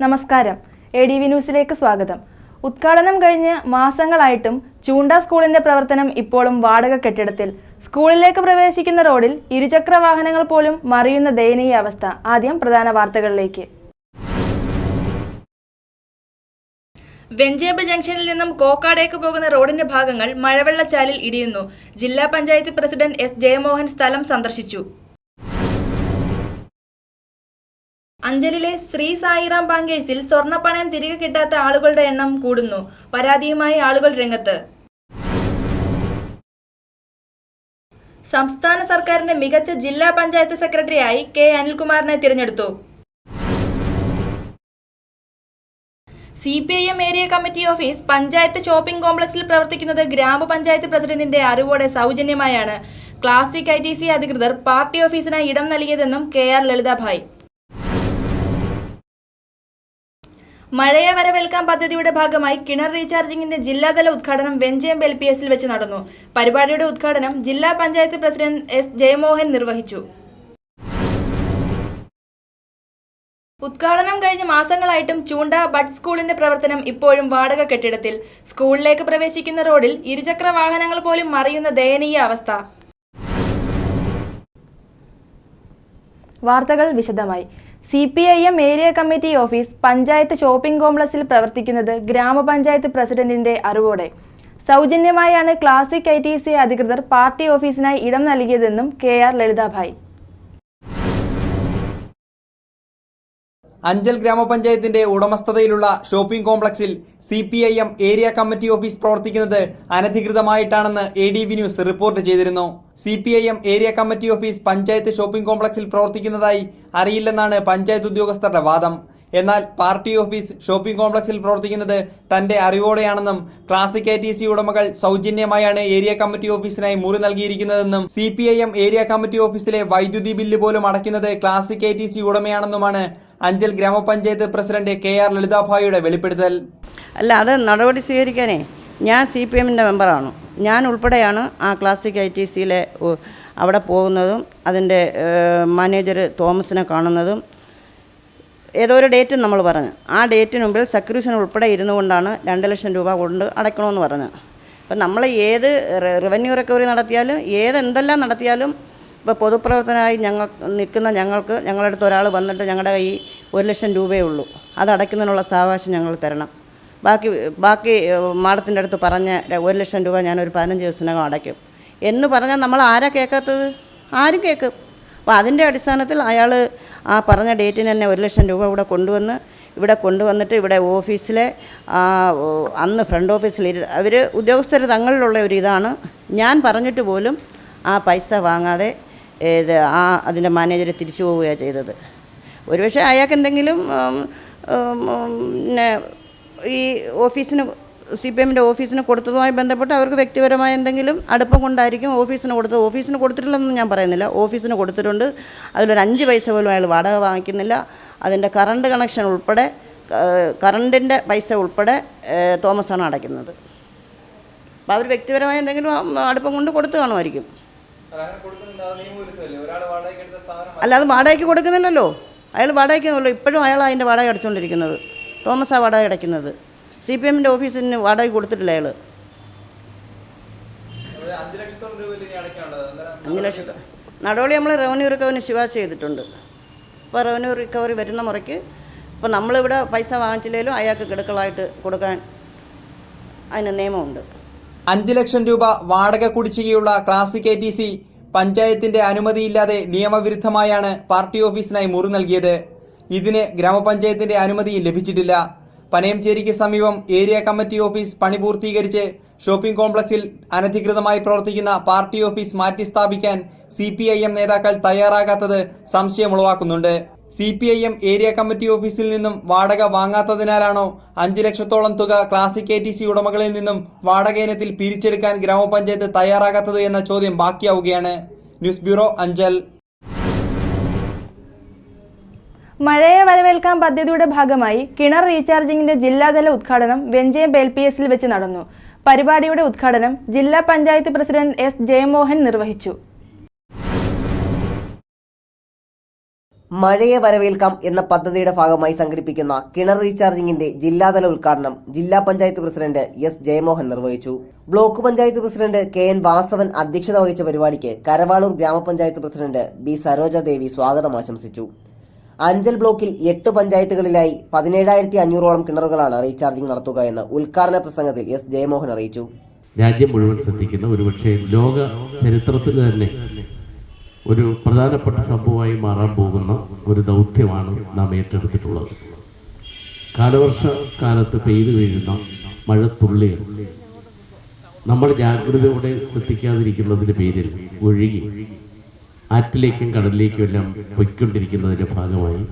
നമസ്കാരം. ADV ന്യൂസിലേക്ക് സ്വാഗതം. ഉദ്ഘാടനം കഴിഞ്ഞ് മാസങ്ങളായിട്ടും ചൂണ്ട സ്കൂളിന്റെ പ്രവർത്തനം ഇപ്പോഴും വാടക കെട്ടിടത്തിൽ. സ്കൂളിലേക്ക് പ്രവേശിക്കുന്ന റോഡിൽ ഇരുചക്ര വാഹനങ്ങൾ പോലും മറിയുന്ന ദയനീയ അവസ്ഥ. ആദ്യം പ്രധാന വാർത്തകളിലേക്ക്. വെഞ്ചേമ്പ് ജംഗ്ഷനിൽ നിന്നും കോക്കാടേക്ക് പോകുന്ന റോഡിന്റെ ഭാഗങ്ങൾ മഴവെള്ളച്ചാലിൽ ഇടിയുന്നു. ജില്ലാ പഞ്ചായത്ത് പ്രസിഡന്റ് S. ജയമോഹൻ സ്ഥലം സന്ദർശിച്ചു. അഞ്ചലിലെ ശ്രീ സായിറാം ബാങ്കേഴ്സിൽ സ്വർണ്ണപ്പണയം തിരികെ കിട്ടാത്ത ആളുകളുടെ എണ്ണം കൂടുന്നു. പരാതിയുമായി ആളുകൾ രംഗത്ത്. സംസ്ഥാന സർക്കാരിന്റെ മികച്ച ജില്ലാ പഞ്ചായത്ത് സെക്രട്ടറിയായി K. അനിൽകുമാറിനെ തിരഞ്ഞെടുത്തു. CPIM area committee office panchayat shopping കോംപ്ലക്സിൽ പ്രവർത്തിക്കുന്നത് ഗ്രാമപഞ്ചായത്ത് പ്രസിഡന്റിന്റെ അറിവോടെ സൗജന്യമായാണ്. ക്ലാസിക് ITC അധികൃതർ പാർട്ടി ഓഫീസിനായി ഇടം നൽകിയതെന്നും KR ലളിതാഭായ്. മഴയെ വരവേൽക്കാൻ പദ്ധതിയുടെ ഭാഗമായി കിണർ റീചാർജിംഗിന്റെ ജില്ലാതല ഉദ്ഘാടനം വെഞ്ചേമ്പ് LPS ൽ വെച്ച് നടന്നു. പരിപാടിയുടെ ഉദ്ഘാടനം ജില്ലാ പഞ്ചായത്ത് പ്രസിഡന്റ് S. ജയമോഹൻ നിർവഹിച്ചു. ഉദ്ഘാടനം കഴിഞ്ഞ മാസങ്ങളായിട്ടും ചൂണ്ട ബഡ് സ്കൂളിന്റെ പ്രവർത്തനം ഇപ്പോഴും വാടക കെട്ടിടത്തിൽ. സ്കൂളിലേക്ക് പ്രവേശിക്കുന്ന റോഡിൽ ഇരുചക്ര വാഹനങ്ങൾ പോലും മറിയുന്ന ദയനീയ അവസ്ഥ. വാർത്തകൾ വിശദമായി. CPIM area committee office panchayat shopping കോംപ്ലക്സിൽ പ്രവർത്തിക്കുന്നത് ഗ്രാമപഞ്ചായത്ത് പ്രസിഡന്റിന്റെ അറിവോടെ. സൗജന്യമായാണ് ക്ലാസിക് ITC അധികൃതർ പാർട്ടി ഓഫീസിനായി ഇടം നൽകിയതെന്നും KR ലളിതാഭായ്. അഞ്ചൽ ഗ്രാമപഞ്ചായത്തിന്റെ ഉടമസ്ഥതയിലുള്ള ഷോപ്പിംഗ് കോംപ്ലക്സിൽ CPIM ഏരിയ കമ്മിറ്റി ഓഫീസ് പ്രവർത്തിക്കുന്നത് അനധികൃതമായിട്ടാണെന്ന് ADV ന്യൂസ് റിപ്പോർട്ട് ചെയ്തിരുന്നു. CPIM area committee office panchayat shopping കോംപ്ലക്സിൽ പ്രവർത്തിക്കുന്നതായി അറിയില്ലെന്നാണ് പഞ്ചായത്ത് ഉദ്യോഗസ്ഥരുടെ വാദം. എന്നാൽ പാർട്ടി ഓഫീസ് ഷോപ്പിംഗ് കോംപ്ലക്സിൽ പ്രവർത്തിക്കുന്നത് തന്റെ അറിവോടെയാണെന്നും ക്ലാസിക് ITC ഉടമകൾ സൗജന്യമായാണ് ഏരിയ കമ്മിറ്റി ഓഫീസിനായി മുറി നൽകിയിരിക്കുന്നതെന്നും CPIM ഏരിയ കമ്മിറ്റി ഓഫീസിലെ വൈദ്യുതി ബില്ല് പോലും അടയ്ക്കുന്നത് ക്ലാസിക് ITC ഉടമയാണെന്നുമാണ് അഞ്ചൽ ഗ്രാമപഞ്ചായത്ത് പ്രസിഡന്റ് KR ലളിതാഭായിയുടെ വെളിപ്പെടുത്തൽ. അല്ല, അത് നടപടി സ്വീകരിക്കാനേ ഞാൻ CPIMന്റെ മെമ്പറാണ്. ഞാൻ ഉൾപ്പെടെയാണ് ആ ക്ലാസിക് ITCയിലെ അവിടെ പോകുന്നതും അതിൻ്റെ മാനേജർ തോമസിനെ കാണുന്നതും. ഏതോ ഒരു ഡേറ്റ് നമ്മൾ പറഞ്ഞു, ആ ഡേറ്റിന് മുമ്പിൽ സെക്യൂരിഷൻ ഉൾപ്പെടെ ഇരുന്നു കൊണ്ടാണ് 2 ലക്ഷം രൂപ കൊണ്ട് അടയ്ക്കണമെന്ന് പറഞ്ഞു. അപ്പം നമ്മൾ ഏത് റവന്യൂ റിക്കവറി നടത്തിയാലും എന്തെല്ലാം നടത്തിയാലും ഇപ്പോൾ പൊതുപ്രവർത്തനമായി നിൽക്കുന്ന ഞങ്ങളുടെ അടുത്ത് ഒരാൾ വന്നിട്ട് ഞങ്ങളുടെ കയ്യിൽ 1 ലക്ഷം രൂപയേ ഉള്ളൂ, അത് അടയ്ക്കുന്നതിനുള്ള സാവകാശം ഞങ്ങൾ തരണം. ബാക്കി മാഡത്തിൻ്റെ അടുത്ത് പറഞ്ഞ 1 ലക്ഷം രൂപ ഞാനൊരു 15 ദിവസത്തിനകം അടയ്ക്കും എന്ന് പറഞ്ഞാൽ നമ്മൾ ആരാ കേൾക്കാത്തത്? ആരും കേൾക്കും. അപ്പോൾ അതിൻ്റെ അടിസ്ഥാനത്തിൽ അയാൾ ആ പറഞ്ഞ ഡേറ്റിന് തന്നെ 1 ലക്ഷം രൂപ ഇവിടെ കൊണ്ടുവന്നിട്ട് ഇവിടെ ഓഫീസിലെ അന്ന് ഫ്രണ്ട് ഓഫീസിൽ അവർ ഉദ്യോഗസ്ഥർ തങ്ങളിലുള്ള ഒരു ഇതാണ്. ഞാൻ പറഞ്ഞിട്ട് പോലും ആ പൈസ വാങ്ങാതെ അതിൻ്റെ മാനേജർ തിരിച്ചു പോവുകയാണ് ചെയ്തത്. ഒരുപക്ഷെ അയാൾക്ക് എന്തെങ്കിലും പിന്നെ ഈ ഓഫീസിന് CPIMന്റെ ഓഫീസിന് കൊടുത്തതുമായി ബന്ധപ്പെട്ട് അവർക്ക് വ്യക്തിപരമായ എന്തെങ്കിലും അടുപ്പം കൊണ്ടായിരിക്കും ഓഫീസിന് കൊടുത്തത്. ഓഫീസിന് കൊടുത്തിട്ടില്ലെന്ന് ഞാൻ പറയുന്നില്ല, ഓഫീസിന് കൊടുത്തിട്ടുണ്ട്. അതിലൊരു 5 പൈസ പോലും അയാൾ വാടക വാങ്ങിക്കുന്നില്ല. അതിൻ്റെ കറണ്ട് കണക്ഷൻ ഉൾപ്പെടെ കറണ്ടിൻ്റെ പൈസ ഉൾപ്പെടെ തോമസാണ് അടയ്ക്കുന്നത്. അപ്പോൾ അവർ വ്യക്തിപരമായ എന്തെങ്കിലും അടുപ്പം കൊണ്ട് കൊടുത്തു കാണുമായിരിക്കും. അല്ല, അത് വാടകയ്ക്ക് കൊടുക്കുന്നില്ലല്ലോ, അയാൾ വാടകയ്ക്കുന്നുള്ളൂ. ഇപ്പോഴും അയാൾ അതിൻ്റെ വാടക അടച്ചുകൊണ്ടിരിക്കുന്നത്. തോമസാണ് വാടക അടയ്ക്കുന്നത്. CPIMന്റെ ഓഫീസിന് വാടക കൊടുത്തിട്ടില്ല അയാൾ. 5 ലക്ഷത്തെ നടപടി നമ്മൾ റവന്യൂ റിക്കവറിന് ശുപാർശ ചെയ്തിട്ടുണ്ട്. ഇപ്പോൾ റവന്യൂ റിക്കവറി വരുന്ന മുറയ്ക്ക് ഇപ്പോൾ നമ്മളിവിടെ പൈസ വാങ്ങിച്ചില്ലെങ്കിലും അയാൾക്ക് കിടക്കളായിട്ട് കൊടുക്കാൻ അതിന് നിയമമുണ്ട്. 5 ലക്ഷം രൂപ വാടക കുടിശ്ശികയുള്ള ക്ലാസിക് ITC പഞ്ചായത്തിന്റെ അനുമതിയില്ലാതെ നിയമവിരുദ്ധമായാണ് പാർട്ടി ഓഫീസിനായി മുറി നൽകിയത്. ഇതിന് ഗ്രാമപഞ്ചായത്തിന്റെ അനുമതി ലഭിച്ചിട്ടില്ല. പനയംചേരിക്ക് സമീപം ഏരിയ കമ്മിറ്റി ഓഫീസ് പണി പൂർത്തീകരിച്ച് ഷോപ്പിംഗ് കോംപ്ലക്സിൽ അനധികൃതമായി പ്രവർത്തിക്കുന്ന പാർട്ടി ഓഫീസ് മാറ്റി സ്ഥാപിക്കാൻ CPIM നേതാക്കൾ തയ്യാറാകാത്തത് സംശയമുളവാക്കുന്നുണ്ട്. CPIM ഏരിയ കമ്മിറ്റി ഓഫീസിൽ നിന്നും വാടക വാങ്ങാത്തതിനാലാണോ 5 ലക്ഷത്തോളം തുക ക്ലാസിക് ITC ഉടമകളിൽ നിന്നും വാടക ഇനത്തിൽ പിരിച്ചെടുക്കാൻ ഗ്രാമപഞ്ചായത്ത് തയ്യാറാകാത്തത് എന്ന ചോദ്യം ബാക്കിയാവുകയാണ്. News bureau, Anchal. മഴയെ വരവേൽക്കാൻ പദ്ധതിയുടെ ഭാഗമായി കിണർ റീചാർജിംഗിന്റെ ജില്ലാതല ഉദ്ഘാടനം വെഞ്ചേമ്പ് LPS ൽ വെച്ച് നടന്നു. പരിപാടിയുടെ ഉദ്ഘാടനം ജില്ലാ പഞ്ചായത്ത് പ്രസിഡന്റ് S. ജയമോഹൻ നിർവഹിച്ചു. മഴയെ വരവേൽക്കാം എന്ന പദ്ധതിയുടെ ഭാഗമായി സംഘടിപ്പിക്കുന്ന കിണർ റീചാർജിംഗിന്റെ ജില്ലാതല ഉദ്ഘാടനം ജില്ലാ പഞ്ചായത്ത് പ്രസിഡന്റ് എസ് ജയമോഹൻ നിർവഹിച്ചു. Block panchayat president KN Vasavan അധ്യക്ഷത വഹിച്ച പരിപാടിക്ക് കരവാളൂർ ഗ്രാമപഞ്ചായത്ത് പ്രസിഡന്റ് B സരോജാദേവി സ്വാഗതം ആശംസിച്ചു. അഞ്ചൽ ബ്ലോക്കിൽ 8 പഞ്ചായത്തുകളിലായി 17,500ഓളം കിണറുകളാണ് റീചാർജിംഗ് നടത്തുക എന്ന് ഉദ്ഘാടന പ്രസംഗത്തിൽ എസ് ജയമോഹൻ അറിയിച്ചു. രാജ്യം മുഴുവൻ ശ്രദ്ധിക്കുന്ന ഒരുപക്ഷെ ലോക ചരിത്രത്തിൽ തന്നെ ഒരു പ്രധാനപ്പെട്ട സംഭവമായി മാറാൻ പോകുന്ന ഒരു ദൗത്യമാണ് നാം ഏറ്റെടുത്തിട്ടുള്ളത്. കാലവർഷക്കാലത്ത് പെയ്തു വീഴുന്ന മഴത്തുള്ളികൾ നമ്മൾ ജാഗ്രതയോടെ ശ്രദ്ധിക്കാതിരിക്കുന്നതിൻ്റെ പേരിൽ ഒഴുകി ആറ്റിലേക്കും കടലിലേക്കും എല്ലാം പൊയ്ക്കൊണ്ടിരിക്കുന്നതിൻ്റെ ഭാഗമായി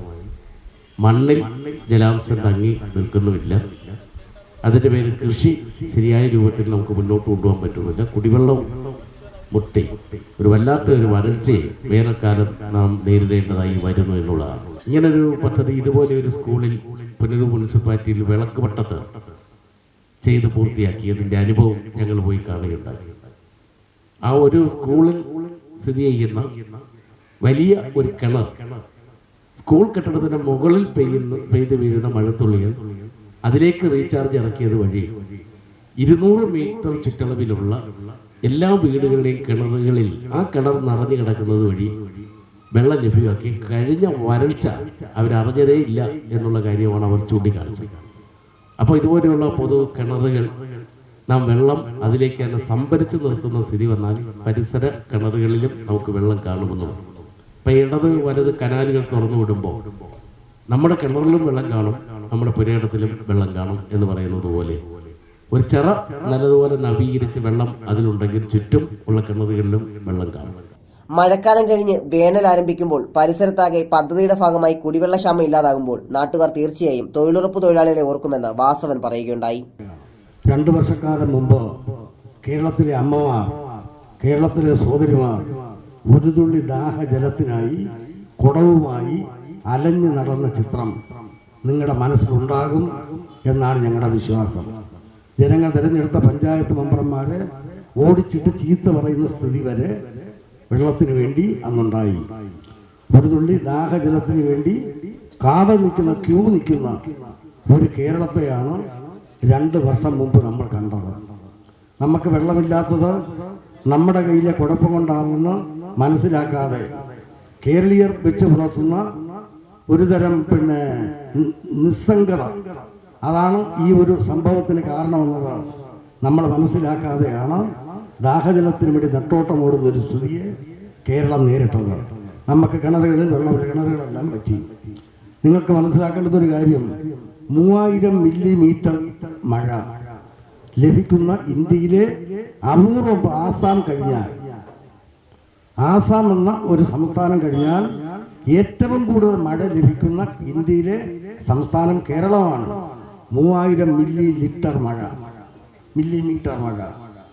മണ്ണിൽ ജലാംശം തങ്ങി നിൽക്കുന്നുമില്ല. അതിൻ്റെ പേരിൽ കൃഷി ശരിയായ രൂപത്തിൽ നമുക്ക് മുന്നോട്ട് കൊണ്ടുപോകാൻ പറ്റുന്നില്ല. കുടിവെള്ളം മുട്ടി ഒരു വല്ലാത്ത ഒരു വരൾച്ചയെ വേനൽക്കാലം നാം നേരിടേണ്ടതായി വരുന്നു എന്നുള്ളതാണ്. ഇങ്ങനൊരു പദ്ധതി ഇതുപോലെ ഒരു സ്കൂളിൽ പുനലൂർ മുനിസിപ്പാലിറ്റിയിൽ വിളക്കുപട്ടത്ത് ചെയ്ത് പൂർത്തിയാക്കിയതിൻ്റെ അനുഭവം ഞങ്ങൾ പോയി കാണുകയുണ്ടായി. ആ ഒരു സ്കൂളിൽ സ്ഥിതി ചെയ്യുന്ന വലിയ ഒരു കിണർ, സ്കൂൾ കെട്ടിടത്തിന് മുകളിൽ പെയ്ത് വീഴുന്ന മഴത്തുള്ളികൾ അതിലേക്ക് റീചാർജ് ഇറക്കിയത് വഴി 200 മീറ്റർ ചുറ്റളവിലുള്ള എല്ലാ വീടുകളുടെയും കിണറുകളിൽ ആ കിണർ നിറഞ്ഞു കിടക്കുന്നത് വഴി വെള്ളം ലഭ്യമാക്കി. കഴിഞ്ഞ വരൾച്ച അവരറിഞ്ഞതേ ഇല്ല എന്നുള്ള കാര്യമാണ് അവർ ചൂണ്ടിക്കാണിച്ചത്. അപ്പോൾ ഇതുപോലെയുള്ള പൊതു കിണറുകൾ നാം വെള്ളം അതിലേക്ക് തന്നെ സംഭരിച്ചു നിർത്തുന്ന സ്ഥിതി വന്നാൽ പരിസര കിണറുകളിലും നമുക്ക് വെള്ളം കാണുമെന്നുണ്ട്. ഇപ്പം ഇടത് വലത് കനാലുകൾ തുറന്നു വിടുമ്പോൾ നമ്മുടെ കിണറിലും വെള്ളം കാണും, നമ്മുടെ പുരയിടത്തിലും വെള്ളം കാണും എന്ന് പറയുന്നത് പോലെ ഒരു ചിറ നല്ലതുപോലെ നവീകരിച്ച് വെള്ളം അതിലുണ്ടെങ്കിൽ ചുറ്റും ഉള്ള കിണറുകളിലും വെള്ളം കാണും. മഴക്കാലം കഴിഞ്ഞ് വേനൽ ആരംഭിക്കുമ്പോൾ പരിസരത്താകെ പദ്ധതിയുടെ ഭാഗമായി കുടിവെള്ളക്ഷാമം ഇല്ലാതാകുമ്പോൾ നാട്ടുകാർ തീർച്ചയായും തൊഴിലുറപ്പ് തൊഴിലാളികളെ ഓർക്കുമെന്ന് വാസവൻ പറയുകയുണ്ടായി. 2 വർഷക്കാലം മുമ്പ് കേരളത്തിലെ അമ്മമാർ, കേരളത്തിലെ സഹോദരിമാർ ഒരു തുള്ളി ദാഹജലത്തിനായി കുടവുമായി അലഞ്ഞു നടന്ന ചിത്രം നിങ്ങളുടെ മനസ്സിലുണ്ടാകും എന്നാണ് ഞങ്ങളുടെ വിശ്വാസം. ജനങ്ങൾ തിരഞ്ഞെടുത്ത പഞ്ചായത്ത് മെമ്പർമാരെ ഓടിച്ചിട്ട് ചീത്ത പറയുന്ന സ്ഥിതി വരെ വെള്ളത്തിന് വേണ്ടി അന്നുണ്ടായി. ഒരു തുള്ളി ദാഹജലത്തിന് വേണ്ടി കാവൽ നിൽക്കുന്ന, ക്യൂ നിൽക്കുന്ന ഒരു കേരളത്തെയാണ് 2 വർഷം മുമ്പ് നമ്മൾ കണ്ടത്. നമുക്ക് വെള്ളമില്ലാത്തത് നമ്മുടെ കയ്യിലെ കുഴപ്പം കൊണ്ടാണെന്ന് മനസ്സിലാക്കാതെ കേരളീയർ വെച്ച് പുലർത്തുന്ന ഒരുതരം നിസ്സംഗത, അതാണ് ഈ ഒരു സംഭവത്തിന് കാരണമെന്നത് നമ്മൾ മനസ്സിലാക്കാതെയാണ് ദാഹജലത്തിന് വേണ്ടി നെട്ടോട്ടം ഓടുന്ന ഒരു സ്ഥിതിയെ കേരളം നേരിട്ടത്. നമുക്ക് കിണറുകളിൽ വെള്ളമില്ല, കിണറുകളെല്ലാം പറ്റി. നിങ്ങൾക്ക് മനസ്സിലാക്കേണ്ടതൊരു കാര്യം, 3000 മില്ലിമീറ്റർ മഴ ലഭിക്കുന്ന ഇന്ത്യയിലെ അപൂർവം ആസാം കഴിഞ്ഞാൽ, ആസാം എന്ന ഒരു സംസ്ഥാനം കഴിഞ്ഞാൽ ഏറ്റവും കൂടുതൽ മഴ ലഭിക്കുന്ന ഇന്ത്യയിലെ സംസ്ഥാനം കേരളമാണ്. 3000 മില്ലിമീറ്റർ മഴ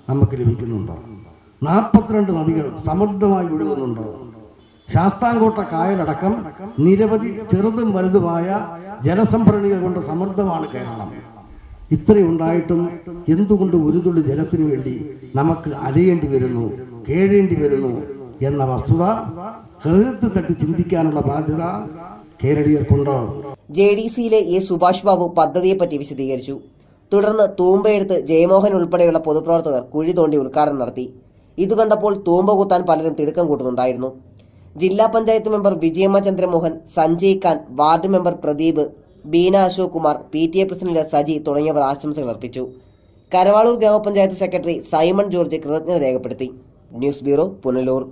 നമുക്ക് ലഭിക്കുന്നുണ്ട്. 42 നദികൾ സമൃദ്ധമായി ഒഴുകുന്നുണ്ട്. ശാസ്താംകോട്ട കായലടക്കം നിരവധി ചെറുതും വലുതുമായ ജലസംഭരണികൾ കൊണ്ട് സമൃദ്ധമാണ് കേരളം. ഇത്രയുണ്ടായിട്ടും എന്തുകൊണ്ട് ഒരു തുള്ളി ജലത്തിന് വേണ്ടി നമുക്ക് അലയേണ്ടി വരുന്നു, കേഴേണ്ടി വരുന്നു എന്ന വസ്തുത ഹൃദയത്തിൽ തട്ടി ചിന്തിക്കാനുള്ള ബാധ്യത കേരളീയർക്കുണ്ട്. JDCയിലെ എ സുഭാഷ് ബാബു പദ്ധതിയെപ്പറ്റി വിശദീകരിച്ചു. തുടർന്ന് തൂമ്പയെടുത്ത് ജയമോഹൻ ഉൾപ്പെടെയുള്ള പൊതുപ്രവർത്തകർ കുഴി തോണ്ടി ഉദ്ഘാടനം നടത്തി. ഇത് കണ്ടപ്പോൾ തൂമ്പ കുത്താൻ പലരും തിടുക്കം കൂട്ടുന്നുണ്ടായിരുന്നു. ജില്ലാ panchayat member Vijayamma Chandramohan, Sanjay Khan, ward member Pradeep, Beena Ashok Kumar, PTA president Saji തുടങ്ങിയവർ ആശംസകൾ അർപ്പിച്ചു. കരവാളൂർ ഗ്രാമപഞ്ചായത്ത് സെക്രട്ടറി സൈമൺ ജോർജ് കൃതജ്ഞത രേഖപ്പെടുത്തി. News bureau, Punalur.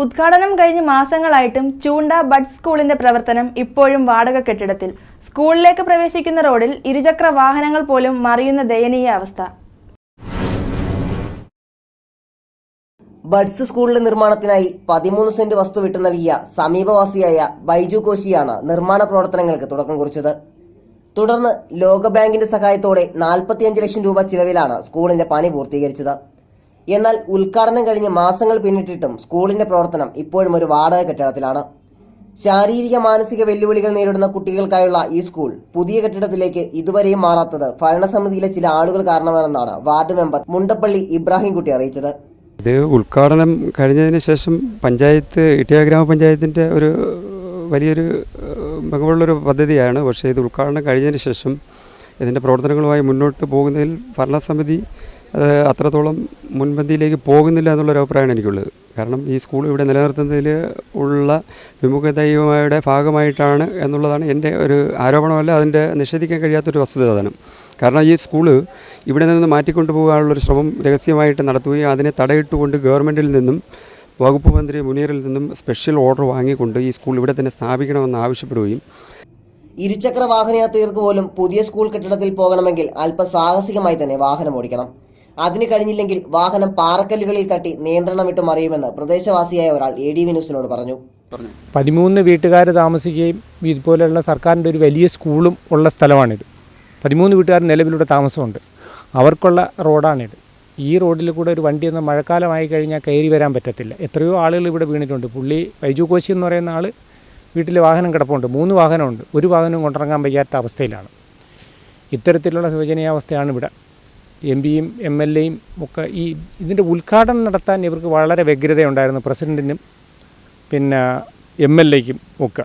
ഉദ്ഘാടനം കഴിഞ്ഞ് മാസങ്ങളായിട്ടും ചൂണ്ട ബഡ് സ്കൂളിന്റെ പ്രവർത്തനം ഇപ്പോഴും വാടക കെട്ടിടത്തിൽ. സ്കൂളിലേക്ക് പ്രവേശിക്കുന്ന റോഡിൽ ഇരുചക്ര വാഹനങ്ങൾ പോലും മറിയുന്ന ദയനീയ അവസ്ഥ. ബഡ്സ് സ്കൂളിന്റെ നിർമ്മാണത്തിനായി 13 സെന്റ് വസ്തു വിട്ടു നൽകിയ സമീപവാസിയായ ബൈജു കോശിയാണ് നിർമ്മാണ പ്രവർത്തനങ്ങൾക്ക് തുടക്കം കുറിച്ചത്. തുടർന്ന് ലോകബാങ്കിന്റെ സഹായത്തോടെ 45 ലക്ഷം രൂപ ചിലവിലാണ് സ്കൂളിന്റെ പണി പൂർത്തീകരിച്ചത്. എന്നാൽ ഉദ്ഘാടനം കഴിഞ്ഞ് മാസങ്ങൾ പിന്നിട്ടിട്ടും സ്കൂളിന്റെ പ്രവർത്തനം ഇപ്പോഴും ഒരു വാടക കെട്ടിടത്തിലാണ്. ശാരീരിക മാനസിക വെല്ലുവിളികൾ നേരിടുന്ന കുട്ടികൾക്കായുള്ള ഈ സ്കൂൾ പുതിയ കെട്ടിടത്തിലേക്ക് ഇതുവരെയും മാറാത്തത് ഭരണസമിതിയിലെ ചില ആളുകൾ കാരണമാണെന്നാണ് വാർഡ് മെമ്പർ മുണ്ടപ്പള്ളി ഇബ്രാഹിം കുട്ടി അറിയിച്ചത്. ഇത് ഉദ്ഘാടനം കഴിഞ്ഞതിന് ശേഷം പഞ്ചായത്ത് ഇട്ടിയ ഗ്രാമപഞ്ചായത്തിൻ്റെ ഒരു വലിയൊരു മികവുള്ളൊരു പദ്ധതിയാണ്. പക്ഷേ ഇത് ഉദ്ഘാടനം കഴിഞ്ഞതിന് ശേഷം ഇതിൻ്റെ പ്രവർത്തനങ്ങളുമായി മുന്നോട്ട് പോകുന്നതിൽ ഭരണസമിതി അത്രത്തോളം മുൻപന്തിയിലേക്ക് പോകുന്നില്ല എന്നുള്ളൊരു അഭിപ്രായമാണ് എനിക്കുള്ളത്. കാരണം ഈ സ്കൂൾ ഇവിടെ നിലനിർത്തുന്നതിൽ ഉള്ള വിമുഖതയുടെ ഭാഗമായിട്ടാണ് എന്നുള്ളതാണ് എൻ്റെ ഒരു ആരോപണമല്ല, അതിൻ്റെ നിഷേധിക്കാൻ കഴിയാത്തൊരു വസ്തുതയാണ്. കാരണം ഈ സ്കൂള് ഇവിടെ നിന്ന് മാറ്റിക്കൊണ്ടു പോകാനുള്ളൊരു ശ്രമം രഹസ്യമായിട്ട് നടത്തുകയും അതിനെ തടയിട്ടുകൊണ്ട് ഗവൺമെൻറ്റിൽ നിന്നും വകുപ്പ് മന്ത്രി മുനീറിൽ നിന്നും സ്പെഷ്യൽ ഓർഡർ വാങ്ങിക്കൊണ്ട് ഈ സ്കൂൾ ഇവിടെ തന്നെ സ്ഥാപിക്കണമെന്ന് ആവശ്യപ്പെടുകയും ഇരുചക്ര വാഹനയാത്രികർക്ക് പോലും പുതിയ സ്കൂൾ കെട്ടിടത്തിൽ പോകണമെങ്കിൽ അല്പ സാഹസികമായി തന്നെ വാഹനം ഓടിക്കണം. അതിന് കഴിഞ്ഞില്ലെങ്കിൽ വാഹനം പാറക്കല്ലുകളിൽ തട്ടി നിയന്ത്രണം വിട്ട് മറിയുമെന്ന് പ്രദേശവാസിയായ ഒരാൾ ADV ന്യൂസിനോട് പറഞ്ഞു. 13 വീട്ടുകാർ താമസിക്കുകയും ഇതുപോലെയുള്ള സർക്കാരിൻ്റെ ഒരു വലിയ സ്കൂളും ഉള്ള സ്ഥലമാണിത്. 13 വീട്ടുകാർ നിലവിലൂടെ താമസമുണ്ട്. അവർക്കുള്ള റോഡാണിത്. ഈ റോഡിൽ കൂടെ ഒരു വണ്ടിയൊന്നും മഴക്കാലമായി കഴിഞ്ഞാൽ കയറി വരാൻ പറ്റത്തില്ല. എത്രയോ ആളുകൾ ഇവിടെ വീണിട്ടുണ്ട്. പുള്ളി ബൈജു കോശി എന്ന് പറയുന്ന ആൾ വീട്ടിൽ വാഹനം കിടപ്പുണ്ട്, 3 വാഹനമുണ്ട്, ഒരു വാഹനം കൊണ്ടിറങ്ങാൻ വയ്യാത്ത അവസ്ഥയിലാണ്. ഇത്തരത്തിലുള്ള ശോചനീയാവസ്ഥയാണ് ഇവിടെ. MPയും MLAയും ഒക്കെ ഇതിൻ്റെ ഉദ്ഘാടനം നടത്താൻ ഇവർക്ക് വളരെ വ്യഗ്രതയുണ്ടായിരുന്നു, പ്രസിഡൻറ്റിനും പിന്നെ MLAയ്ക്കും ഒക്കെ.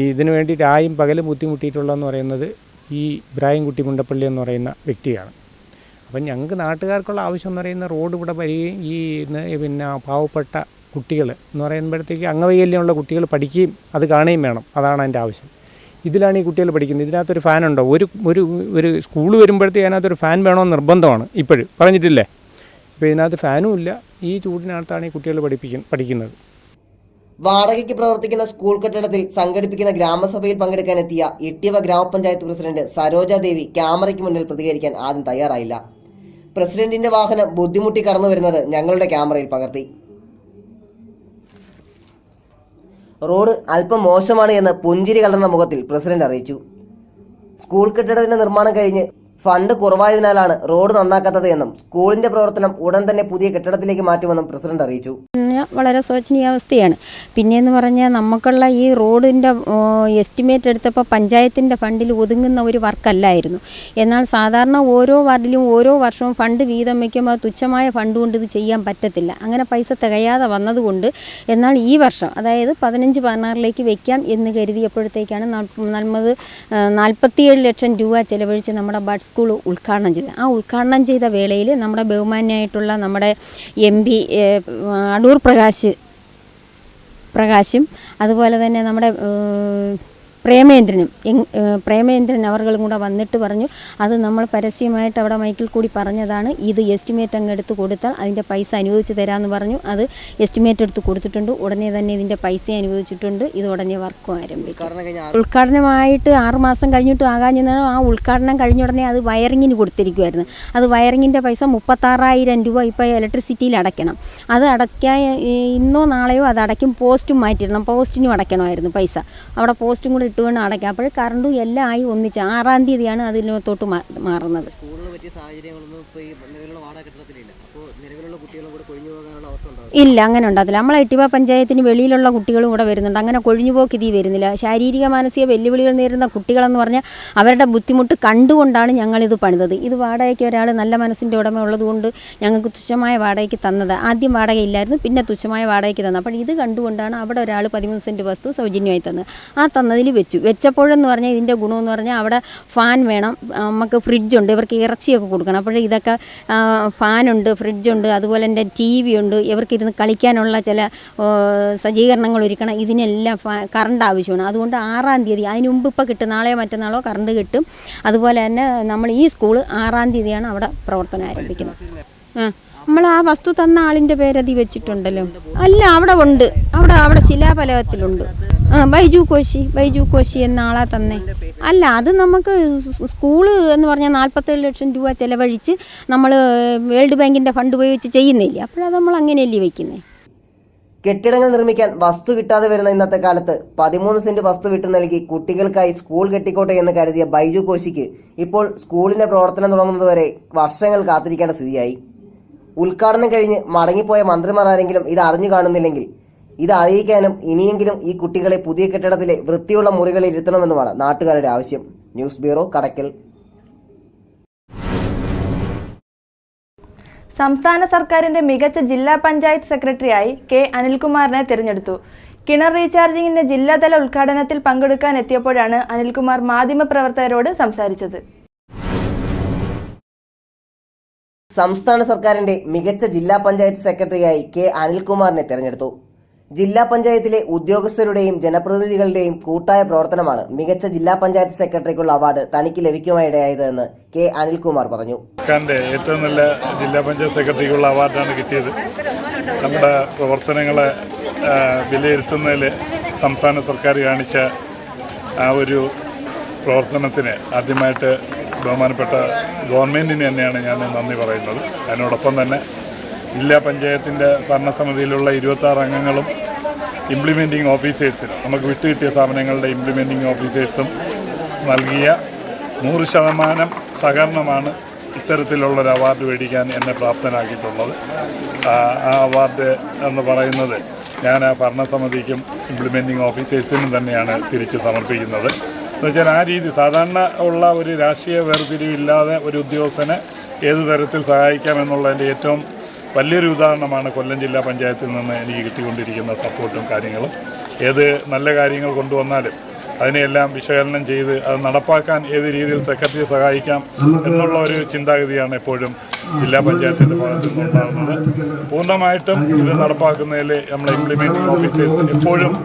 ഇതിനു വേണ്ടി രായും പകലും ബുദ്ധിമുട്ടിയിട്ടുള്ളതെന്ന് പറയുന്നത് ഈ ഇബ്രാഹിംകുട്ടി മുണ്ടപ്പള്ളി എന്ന് പറയുന്ന വ്യക്തിയാണ്. അപ്പം ഞങ്ങൾക്ക് നാട്ടുകാർക്കുള്ള ആവശ്യം എന്ന് പറയുന്ന റോഡ് ഇവിടെ വരികയും പിന്നെ പാവപ്പെട്ട കുട്ടികൾ എന്ന് പറയുമ്പോഴത്തേക്ക് അംഗവൈകല്യമുള്ള കുട്ടികൾ പഠിക്കുകയും അത് കാണുകയും വേണം. അതാണ് എൻ്റെ ആവശ്യം. ഇതിലാണ് ഈ കുട്ടികൾ പഠിക്കുന്നത്. ഇതിനകത്തൊരു ഫാനുണ്ടോ? ഒരു സ്കൂൾ വരുമ്പോഴത്തേക്ക് അതിനകത്തൊരു ഫാൻ വേണമെന്ന് നിർബന്ധമാണ് ഇപ്പോഴും പറഞ്ഞിട്ടില്ലേ. ഇപ്പോൾ ഇതിനകത്ത് ഫാനും ഇല്ല. ഈ ചൂടിനകത്താണ് ഈ കുട്ടികൾ പഠിക്കുന്നത്. വാടകയ്ക്ക് പ്രവർത്തിക്കുന്ന സ്കൂൾ കെട്ടിടത്തിൽ സംഘടിപ്പിക്കുന്ന ഗ്രാമസഭയിൽ പങ്കെടുക്കാനെത്തിയ ഇട്ടിവ ഗ്രാമപഞ്ചായത്ത് പ്രസിഡന്റ് സരോജ ദേവി ക്യാമറയ്ക്ക് മുന്നിൽ പ്രതികരിക്കാൻ ആദ്യം തയ്യാറായില്ല. പ്രസിഡന്റിന്റെ വാഹനം ബുദ്ധിമുട്ടി കടന്നു വരുന്നത് ഞങ്ങളുടെ ക്യാമറയിൽ പകർത്തി. റോഡ് അല്പം മോശമാണ് എന്ന് പുഞ്ചിരി കലർന്ന മുഖത്തിൽ പ്രസിഡന്റ് അറിയിച്ചു. സ്കൂൾ കെട്ടിടത്തിന്റെ നിർമ്മാണം കഴിഞ്ഞ് ഫണ്ട് കുറവായതിനാലാണ് റോഡ് നന്നാക്കാത്തത് എന്നും സ്കൂളിന്റെ പ്രവർത്തനം ഉടൻ തന്നെ പുതിയ കെട്ടിടത്തിലേക്ക് മാറ്റുമെന്നും പ്രസിഡന്റ് അറിയിച്ചു. വളരെ ശോചനീയാവസ്ഥയാണ്. പിന്നെയെന്ന് പറഞ്ഞാൽ നമുക്കുള്ള ഈ റോഡിൻ്റെ എസ്റ്റിമേറ്റ് എടുത്തപ്പോൾ പഞ്ചായത്തിൻ്റെ ഫണ്ടിൽ ഒതുങ്ങുന്ന ഒരു വർക്കല്ലായിരുന്നു. എന്നാൽ സാധാരണ ഓരോ വാർഡിലും ഓരോ വർഷവും ഫണ്ട് വീതം വയ്ക്കുമ്പോൾ തുച്ഛമായ ഫണ്ട് കൊണ്ട് ഇത് ചെയ്യാൻ പറ്റത്തില്ല. അങ്ങനെ പൈസ തികയാതെ വന്നതുകൊണ്ട് എന്നാൽ ഈ വർഷം അതായത് 15-16 വയ്ക്കാം എന്ന് കരുതിയപ്പോഴത്തേക്കാണ് 47 ലക്ഷം രൂപ ചെലവഴിച്ച് നമ്മുടെ ബഡ് സ്കൂൾ ഉദ്ഘാടനം ചെയ്തത്. ആ ഉദ്ഘാടനം ചെയ്ത വേളയിൽ നമ്മുടെ ബഹുമാന്യമായിട്ടുള്ള നമ്മുടെ MP അടൂർ പ്രകാശും അതുപോലെ തന്നെ നമ്മുടെ പ്രേമേന്ദ്രൻ അവർകളും കൂടെ വന്നിട്ട് പറഞ്ഞു, അത് നമ്മൾ പരസ്യമായിട്ട് അവിടെ മൈക്കിൽ കൂടി പറഞ്ഞതാണ്. ഇത് എസ്റ്റിമേറ്റ് അങ്ങ് എടുത്ത് കൊടുത്താൽ അതിൻ്റെ പൈസ അനുവദിച്ച് തരാമെന്ന് പറഞ്ഞു. അത് എസ്റ്റിമേറ്റ് എടുത്ത് കൊടുത്തിട്ടുണ്ട്. ഉടനെ തന്നെ ഇതിൻ്റെ പൈസ അനുവദിച്ചിട്ടുണ്ട്. ഇത് ഉടനെ വർക്കും ആരംഭിക്കും. ഉദ്ഘാടനമായിട്ട് 6 മാസം കഴിഞ്ഞിട്ടും ആകാഞ്ഞെന്നാണ്. ആ ഉദ്ഘാടനം കഴിഞ്ഞ ഉടനെ അത് വയറിങ്ങിന് കൊടുത്തിരിക്കുമായിരുന്നു. അത് വയറിങ്ങിൻ്റെ പൈസ 36,000 രൂപ ഇപ്പോൾ ഇലക്ട്രിസിറ്റിയിൽ അടയ്ക്കണം. അത് അടയ്ക്കാൻ ഇന്നോ നാളെയോ അത് അടയ്ക്കും. പോസ്റ്റും മാറ്റിയിടണം. പോസ്റ്റിനും അടയ്ക്കണമായിരുന്നു പൈസ. അവിടെ പോസ്റ്റും കൂടി ഇട്ട് വേണം അടയ്ക്കാം. അപ്പോൾ കറണ്ടും എല്ലാം ആയി ഒന്നിച്ച് 6-ാം തീയതിയാണ് അതിനകത്തോട്ട് മാറുന്നത്. ഇല്ല, അങ്ങനെ ഉണ്ടാകത്തില്ല. നമ്മളെ ഇട്ടിവ പഞ്ചായത്തിന് വെളിയിലുള്ള കുട്ടികളും കൂടെ വരുന്നുണ്ട്. അങ്ങനെ കൊഴിഞ്ഞുപോക്ക് ഇതീ വരുന്നില്ല. ശാരീരിക മാനസിക വെല്ലുവിളികൾ നേരിടുന്ന കുട്ടികളെന്ന് പറഞ്ഞാൽ അവരുടെ ബുദ്ധിമുട്ട് കണ്ടുകൊണ്ടാണ് ഞങ്ങളിത് പണിതത്. ഇത് വാടകയ്ക്ക് ഒരാൾ നല്ല മനസ്സിൻ്റെ ഉടമ ഉള്ളതുകൊണ്ട് ഞങ്ങൾക്ക് തുച്ഛമായ വാടകയ്ക്ക് തന്നത്. ആദ്യം വാടക ഇല്ലായിരുന്നു, പിന്നെ തുച്ഛമായ വാടകയ്ക്ക് തന്നത്. അപ്പോൾ ഇത് കണ്ടുകൊണ്ടാണ് അവിടെ ഒരാൾ 13 സെൻറ്റ് വസ്തു സൗജന്യമായി തന്നത്. ആ തന്നതിൽ വെച്ചപ്പോഴെന്ന് പറഞ്ഞാൽ ഇതിൻ്റെ ഗുണമെന്ന് പറഞ്ഞാൽ അവിടെ ഫാൻ വേണം, നമുക്ക് ഫ്രിഡ്ജുണ്ട്, ഇവർക്ക് ഇറച്ചിയൊക്കെ കൊടുക്കണം. അപ്പോൾ ഇതൊക്കെ ഫാനുണ്ട്, ഫ്രിഡ്ജുണ്ട്, അതുപോലെ തന്നെ TV ഉണ്ട്, ഇവർക്ക് ഇരുന്ന് കളിക്കാനുള്ള ചില സജ്ജീകരണങ്ങൾ ഒരുക്കണം. ഇതിനെല്ലാം കറണ്ട് ആവശ്യമാണ്. അതുകൊണ്ട് 6-ാം തീയതി അതിന് മുമ്പ് ഇപ്പോൾ കിട്ടും, നാളെയോ മറ്റന്നാളോ കറണ്ട് കിട്ടും. അതുപോലെ തന്നെ നമ്മൾ ഈ സ്കൂൾ 6-ാം തീയതിയാണ് അവിടെ പ്രവർത്തനം ആരംഭിക്കുന്നത്. നമ്മൾ ആ വസ്തു തന്ന ആളിൻ്റെ പേരതി വെച്ചിട്ടുണ്ടല്ലോ. അല്ല, അവിടെ ഉണ്ട്, അവിടെ ശിലാഫലകത്തിലുണ്ട്. ബൈജു കോശി എന്ന ആളാ തന്നെ. അല്ല, അത് നമുക്ക് സ്കൂള് എന്ന് പറഞ്ഞാൽ 47 ലക്ഷം രൂപ ചിലവഴിച്ച് നമ്മൾ വേൾഡ് ബാങ്കിൻ്റെ ഫണ്ട് ഉപയോഗിച്ച് ചെയ്യുന്നില്ല. അപ്പോഴത് നമ്മൾ അങ്ങനെയല്ലേ വയ്ക്കുന്നത്. കെട്ടിടങ്ങൾ നിർമ്മിക്കാൻ വസ്തു കിട്ടാതെ വരുന്ന ഇന്നത്തെ കാലത്ത് 13 സെന്റ് വസ്തു വിട്ടു നൽകി കുട്ടികൾക്കായി സ്കൂൾ കെട്ടിക്കോട്ടെ എന്ന് കരുതിയ ബൈജു കോശിക്ക് ഇപ്പോൾ സ്കൂളിന്റെ പ്രവർത്തനം തുടങ്ങുന്നതുവരെ വർഷങ്ങൾ കാത്തിരിക്കേണ്ട സ്ഥിതിയായി. ഉദ്ഘാടനം കഴിഞ്ഞ് മടങ്ങിപ്പോയ മന്ത്രിമാർ ആരെങ്കിലും ഇത് അറിഞ്ഞു കാണുന്നില്ലെങ്കിൽ ഇത് അറിയിക്കാനും ഇനിയെങ്കിലും ഈ കുട്ടികളെ പുതിയ കെട്ടിടത്തിലെ വൃത്തിയുള്ള മുറികളിൽ ഇരുത്തണമെന്നുമാണ് നാട്ടുകാരുടെ ആവശ്യം. News bureau, Kadakkal. സംസ്ഥാന സർക്കാരിന്റെ മികച്ച ജില്ലാ പഞ്ചായത്ത് സെക്രട്ടറിയായി കെ അനിൽകുമാറിനെ തിരഞ്ഞെടുത്തു. കിണർ റീചാർജിങ്ങിന്റെ ജില്ലാതല ഉദ്ഘാടനത്തിൽ പങ്കെടുക്കാൻ എത്തിയപ്പോഴാണ് അനിൽകുമാർ മാധ്യമപ്രവർത്തകരോട് സംസാരിച്ചത്. സംസ്ഥാന സർക്കാരിന്റെ മികച്ച ജില്ലാ പഞ്ചായത്ത് സെക്രട്ടറിയായി കെ അനിൽകുമാറിനെ തിരഞ്ഞെടുത്തു. ജില്ലാ പഞ്ചായത്തിലെ ഉദ്യോഗസ്ഥരുടെയും ജനപ്രതിനിധികളുടെയും കൂട്ടായ പ്രവർത്തനമാണ് മികച്ച ജില്ലാ പഞ്ചായത്ത് സെക്രട്ടറിക്കുള്ള അവാർഡ് തനിക്ക് ലഭിക്കുവാനിടയായതെന്ന് കെ അനിൽകുമാർ പറഞ്ഞു. ഏറ്റവും നല്ല ജില്ലാ പഞ്ചായത്ത് സെക്രട്ടറിക്കുള്ള അവാർഡാണ് കിട്ടിയത്. നമ്മുടെ പ്രവർത്തനങ്ങളെ വിലയിരുത്തുന്നതിൽ സംസ്ഥാന സർക്കാർ കാണിച്ച ആ ഒരു പ്രവർത്തനത്തിന് ആദ്യമായിട്ട് ബഹുമാനപ്പെട്ട ഗവൺമെൻറ്റിന് തന്നെയാണ് ഞാൻ നന്ദി പറയുന്നത്. അതിനോടൊപ്പം തന്നെ ജില്ലാ പഞ്ചായത്തിൻ്റെ ഭരണസമിതിയിലുള്ള 26 അംഗങ്ങളും ഇംപ്ലിമെൻറ്റിംഗ് ഓഫീസേഴ്സിനും നമുക്ക് വിട്ടുകിട്ടിയ സ്ഥാപനങ്ങളുടെ ഇംപ്ലിമെൻറ്റിംഗ് ഓഫീസേഴ്സും നൽകിയ 100% സഹകരണമാണ് ഇത്തരത്തിലുള്ളൊരു അവാർഡ് മേടിക്കാൻ എന്നെ പ്രാപ്തനാക്കിയിട്ടുള്ളത്. ആ അവാർഡ് എന്ന് പറയുന്നത് ഞാൻ ആ ഭരണസമിതിക്കും ഇംപ്ലിമെൻറ്റിംഗ് ഓഫീസേഴ്സിനും തന്നെയാണ് തിരിച്ച് സമർപ്പിക്കുന്നത്. എന്നുവെച്ചാൽ ആ രീതി സാധാരണ ഉള്ള ഒരു രാഷ്ട്രീയ വേർതിരിവില്ലാതെ ഒരു ഉദ്യോഗസ്ഥനെ ഏത് തരത്തിൽ സഹായിക്കാമെന്നുള്ളതിൻ്റെ ഏറ്റവും വലിയൊരു ഉദാഹരണമാണ് കൊല്ലം ജില്ലാ പഞ്ചായത്തിൽ നിന്ന് എനിക്ക് കിട്ടിക്കൊണ്ടിരിക്കുന്ന സപ്പോർട്ടും കാര്യങ്ങളും. ഏത് നല്ല കാര്യങ്ങൾ കൊണ്ടുവന്നാലും അതിനെയെല്ലാം വിശകലനം ചെയ്ത് അത് നടപ്പാക്കാൻ ഏത് രീതിയിൽ സെക്രട്ടറിയെ സഹായിക്കാം എന്നുള്ള ഒരു ചിന്താഗതിയാണ് എപ്പോഴും ജില്ലാ പഞ്ചായത്തിൻ്റെ ഭാഗത്തു നിന്നുണ്ടാകുന്നത്. പൂർണ്ണമായിട്ടും ഇത് നടപ്പാക്കുന്നതിൽ നമ്മളെ ഇംപ്ലിമെൻറ്റിംഗ് ഓഫീസേഴ്സ് എപ്പോഴും